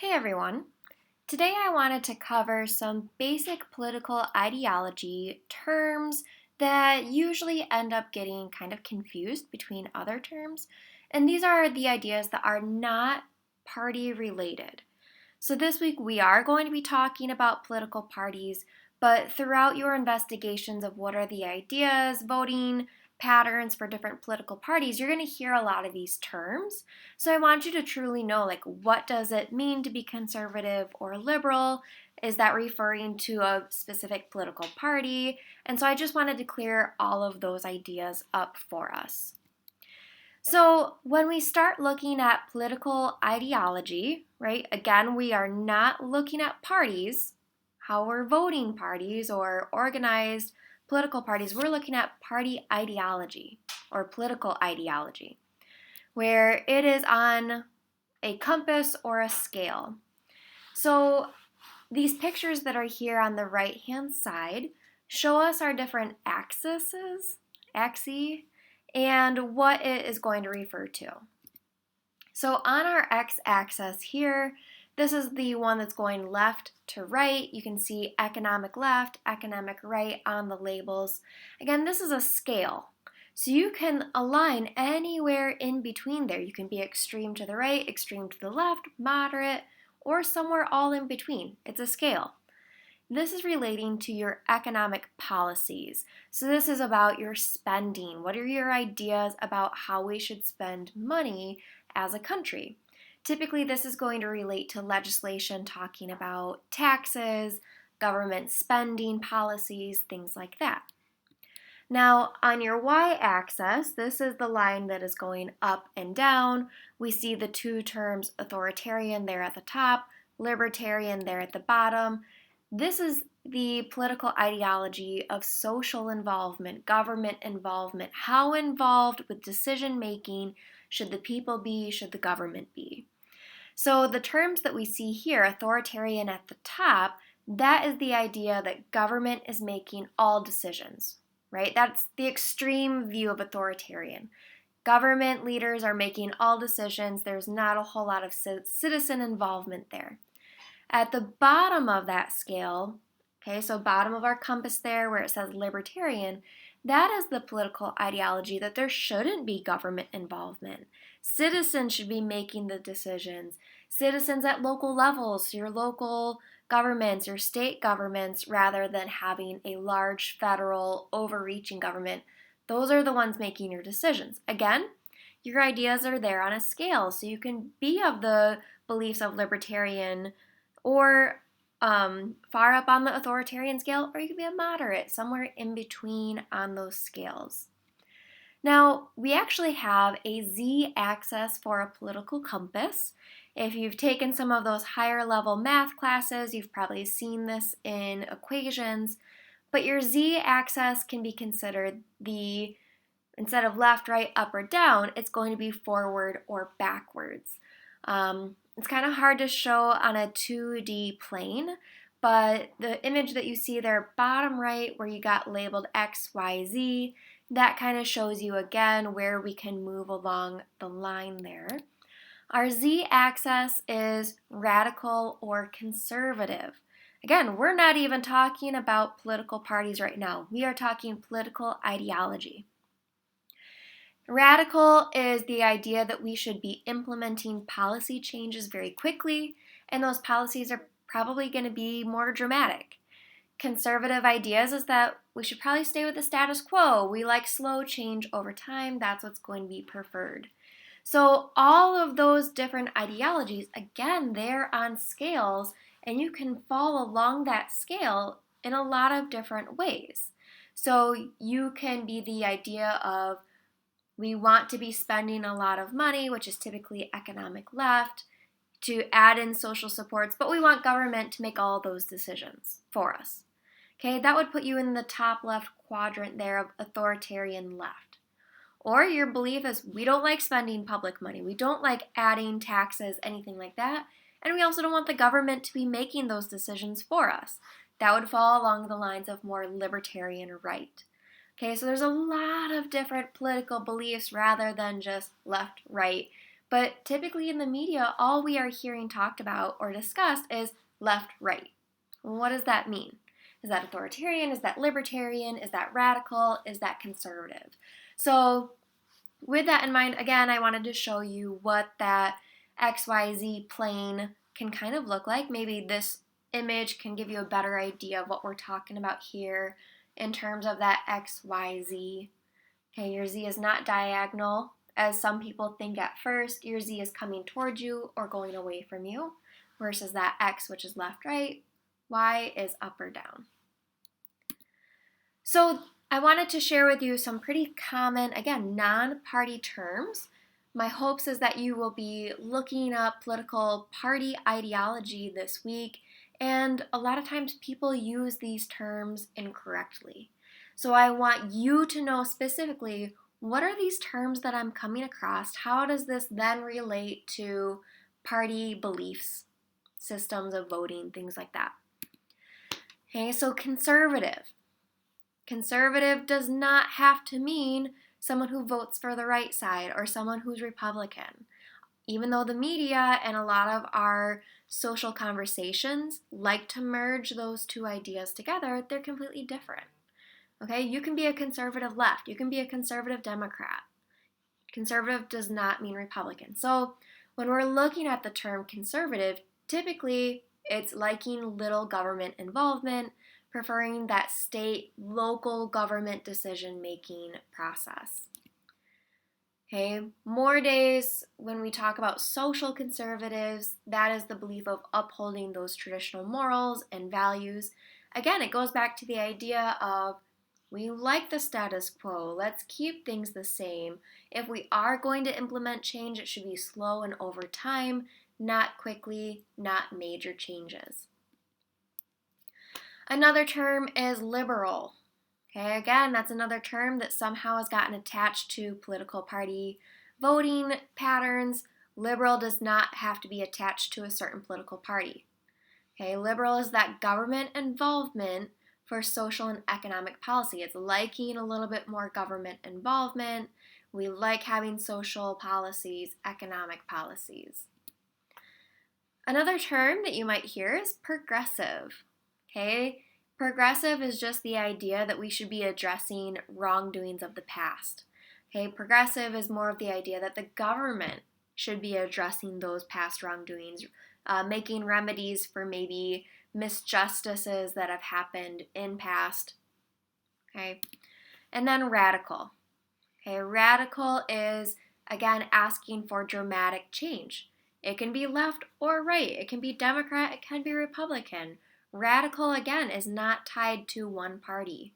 Hey everyone! Today I wanted to cover some basic political ideology terms that usually end up getting kind of confused between other terms, and these are the ideas that are not party related. So this week we are going to be talking about political parties, but throughout your investigations of what are the ideas, voting patterns for different political parties, you're going to hear a lot of these terms. So I want you to truly know, like, what does it mean to be conservative or liberal? Is that referring to a specific political party? And so I just wanted to clear all of those ideas up for us. So, when we start looking at political ideology, right, again, we are not looking at parties, how we're voting parties or organized political parties. We're looking at party ideology or political ideology, where it is on a compass or a scale. So, these pictures that are here on the right hand side show us our different axes, and what it is going to refer to. So on our x-axis here, this is the one that's going left to right. You can see economic left, economic right on the labels. Again, this is a scale. So you can align anywhere in between there. You can be extreme to the right, extreme to the left, moderate, or somewhere all in between. It's a scale. This is relating to your economic policies. So this is about your spending. What are your ideas about how we should spend money as a country? Typically, this is going to relate to legislation talking about taxes, government spending policies, things like that. Now, on your y-axis, this is the line that is going up and down. We see the two terms authoritarian there at the top, libertarian there at the bottom. This is the political ideology of social involvement, government involvement. How involved with decision making should the people be, should the government be? So the terms that we see here, authoritarian at the top, that is the idea that government is making all decisions, right? That's the extreme view of authoritarian. Government leaders are making all decisions. There's not a whole lot of citizen involvement there. At the bottom of that scale, okay, so bottom of our compass there where it says libertarian, that is the political ideology that there shouldn't be government involvement. Citizens should be making the decisions. Citizens at local levels, your local governments, your state governments, rather than having a large federal overreaching government. Those are the ones making your decisions. Again, your ideas are there on a scale, so you can be of the beliefs of libertarian or far up on the authoritarian scale, or you could be a moderate, somewhere in between on those scales. Now, we actually have a z-axis for a political compass. If you've taken some of those higher level math classes, you've probably seen this in equations, but your z-axis can be considered instead of left, right, up, or down, it's going to be forward or backwards. It's kind of hard to show on a 2D plane, but the image that you see there, bottom right, where you got labeled X, Y, Z, that kind of shows you again where we can move along the line there. Our Z-axis is radical or conservative. Again, we're not even talking about political parties right now. We are talking political ideology. Radical is the idea that we should be implementing policy changes very quickly, and those policies are probably going to be more dramatic. Conservative ideas is that we should probably stay with the status quo. We like slow change over time. That's what's going to be preferred. So all of those different ideologies, again, they're on scales, and you can fall along that scale in a lot of different ways. So you can be the idea of we want to be spending a lot of money, which is typically economic left, to add in social supports, but we want government to make all those decisions for us. Okay, that would put you in the top left quadrant there of authoritarian left. Or your belief is we don't like spending public money, we don't like adding taxes, anything like that, and we also don't want the government to be making those decisions for us. That would fall along the lines of more libertarian right. Okay, so there's a lot of different political beliefs rather than just left, right, But typically in the media, all we are hearing talked about or discussed is left, right. What does that mean? Is that authoritarian? Is that libertarian? Is that radical? Is that conservative? So with that in mind, again, I wanted to show you what that XYZ plane can kind of look like. Maybe this image can give you a better idea of what we're talking about here in terms of that XYZ. Okay, your Z is not diagonal, as some people think at first. Your Z is coming towards you or going away from you, versus that X, which is left, right. Y is up or down. So I wanted to share with you some pretty common, again, non-party terms. My hopes is that you will be looking up political party ideology this week, and a lot of times people use these terms incorrectly. So I want you to know specifically, what are these terms that I'm coming across? How does this then relate to party beliefs, systems of voting, things like that? Okay, so conservative. Conservative does not have to mean someone who votes for the right side or someone who's Republican. Even though the media and a lot of our social conversations like to merge those two ideas together, they're completely different. Okay, you can be a conservative left, you can be a conservative Democrat. Conservative does not mean Republican. So when we're looking at the term conservative, typically it's liking little government involvement, preferring that state, local government decision-making process. Okay, more days when we talk about social conservatives, that is the belief of upholding those traditional morals and values. Again, it goes back to the idea of we like the status quo, let's keep things the same. If we are going to implement change, it should be slow and over time, not quickly, not major changes. Another term is liberal. Okay, again, that's another term that somehow has gotten attached to political party voting patterns. Liberal does not have to be attached to a certain political party. Okay, liberal is that government involvement for social and economic policy. It's liking a little bit more government involvement. We like having social policies, economic policies. Another term that you might hear is progressive. Okay, progressive is just the idea that we should be addressing wrongdoings of the past. Okay, progressive is more of the idea that the government should be addressing those past wrongdoings, making remedies for maybe misjustices that have happened in past. Okay, and then radical. Okay, radical is again asking for dramatic change. It can be left or right. It can be Democrat. It can be Republican. Radical, again, is not tied to one party.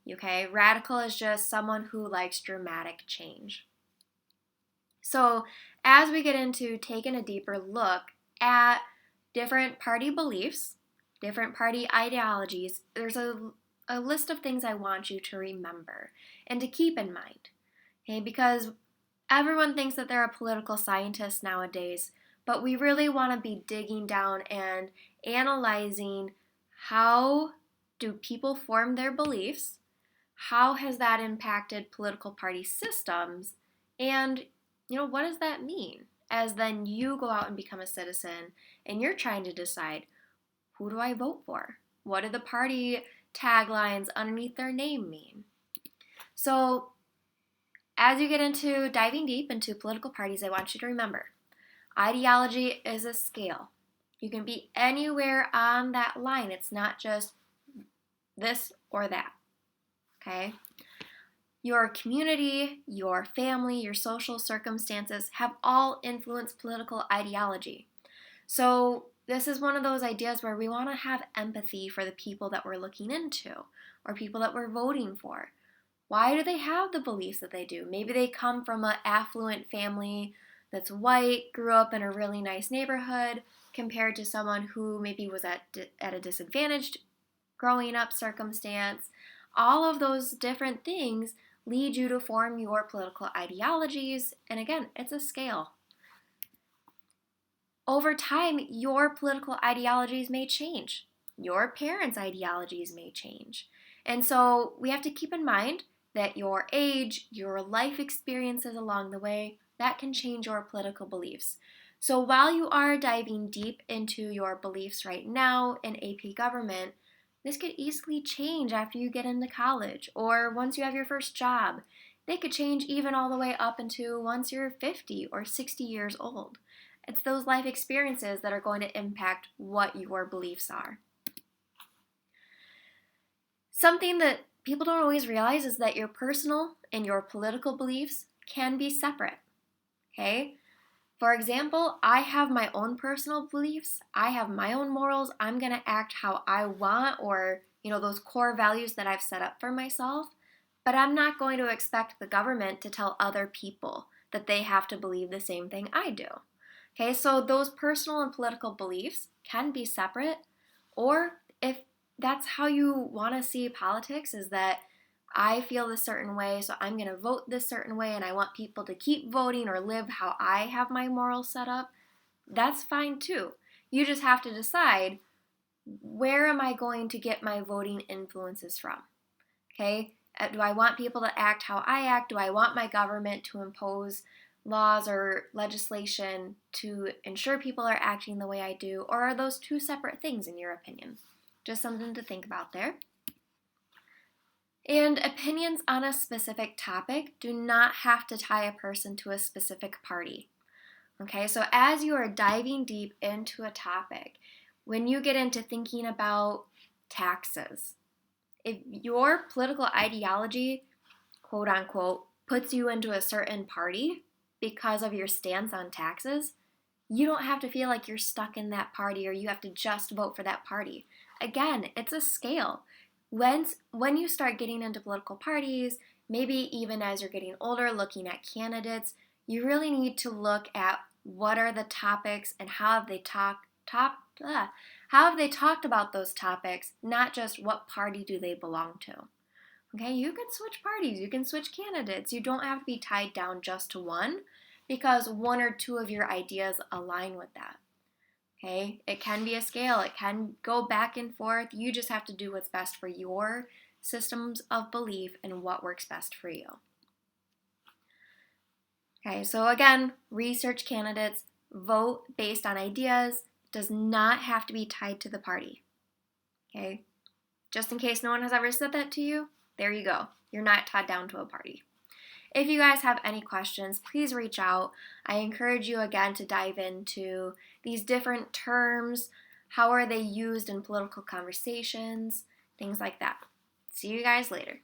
Okay, radical is just someone who likes dramatic change. So as we get into taking a deeper look at different party beliefs, different party ideologies, there's a list of things I want you to remember and to keep in mind. Okay, because everyone thinks that they're a political scientist nowadays, but we really want to be digging down and analyzing how do people form their beliefs, how has that impacted political party systems, and what does that mean as then you go out and become a citizen and you're trying to decide, who do I vote for? What do the party taglines underneath their name mean? So as you get into diving deep into political parties, I want you to remember, ideology is a scale. You can be anywhere on that line. It's not just this or that, okay? Your community, your family, your social circumstances have all influenced political ideology. So this is one of those ideas where we want to have empathy for the people that we're looking into or people that we're voting for. Why do they have the beliefs that they do? Maybe they come from an affluent family that's white, grew up in a really nice neighborhood, compared to someone who maybe was at a disadvantaged growing up circumstance. All of those different things lead you to form your political ideologies, and again, it's a scale. Over time, your political ideologies may change. Your parents' ideologies may change. And so we have to keep in mind that your age, your life experiences along the way, that can change your political beliefs. So while you are diving deep into your beliefs right now in AP government, this could easily change after you get into college or once you have your first job. They could change even all the way up into once you're 50 or 60 years old. It's those life experiences that are going to impact what your beliefs are. Something that people don't always realize is that your personal and your political beliefs can be separate. Okay? For example, I have my own personal beliefs. I have my own morals. I'm going to act how I want, or, those core values that I've set up for myself. But I'm not going to expect the government to tell other people that they have to believe the same thing I do. Okay, so those personal and political beliefs can be separate, or if that's how you want to see politics, is that I feel this certain way, so I'm going to vote this certain way, and I want people to keep voting or live how I have my morals set up, that's fine too. You just have to decide, where am I going to get my voting influences from? Okay? Do I want people to act how I act? Do I want my government to impose laws or legislation to ensure people are acting the way I do? Or are those two separate things in your opinion? Just something to think about there. And opinions on a specific topic do not have to tie a person to a specific party. Okay, so as you are diving deep into a topic, when you get into thinking about taxes, if your political ideology, quote unquote, puts you into a certain party because of your stance on taxes, you don't have to feel like you're stuck in that party or you have to just vote for that party. Again, it's a scale. When you start getting into political parties, maybe even as you're getting older, looking at candidates, you really need to look at what are the topics and how have they talked about those topics, not just what party do they belong to. Okay, you can switch parties, you can switch candidates. You don't have to be tied down just to one because one or two of your ideas align with that. Okay, it can be a scale, it can go back and forth. You just have to do what's best for your systems of belief and what works best for you. Okay, so again, research candidates, vote based on ideas, does not have to be tied to the party. Okay, just in case no one has ever said that to you, there you go. You're not tied down to a party. If you guys have any questions, please reach out. I encourage you again to dive into these different terms. How are they used in political conversations? Things like that. See you guys later.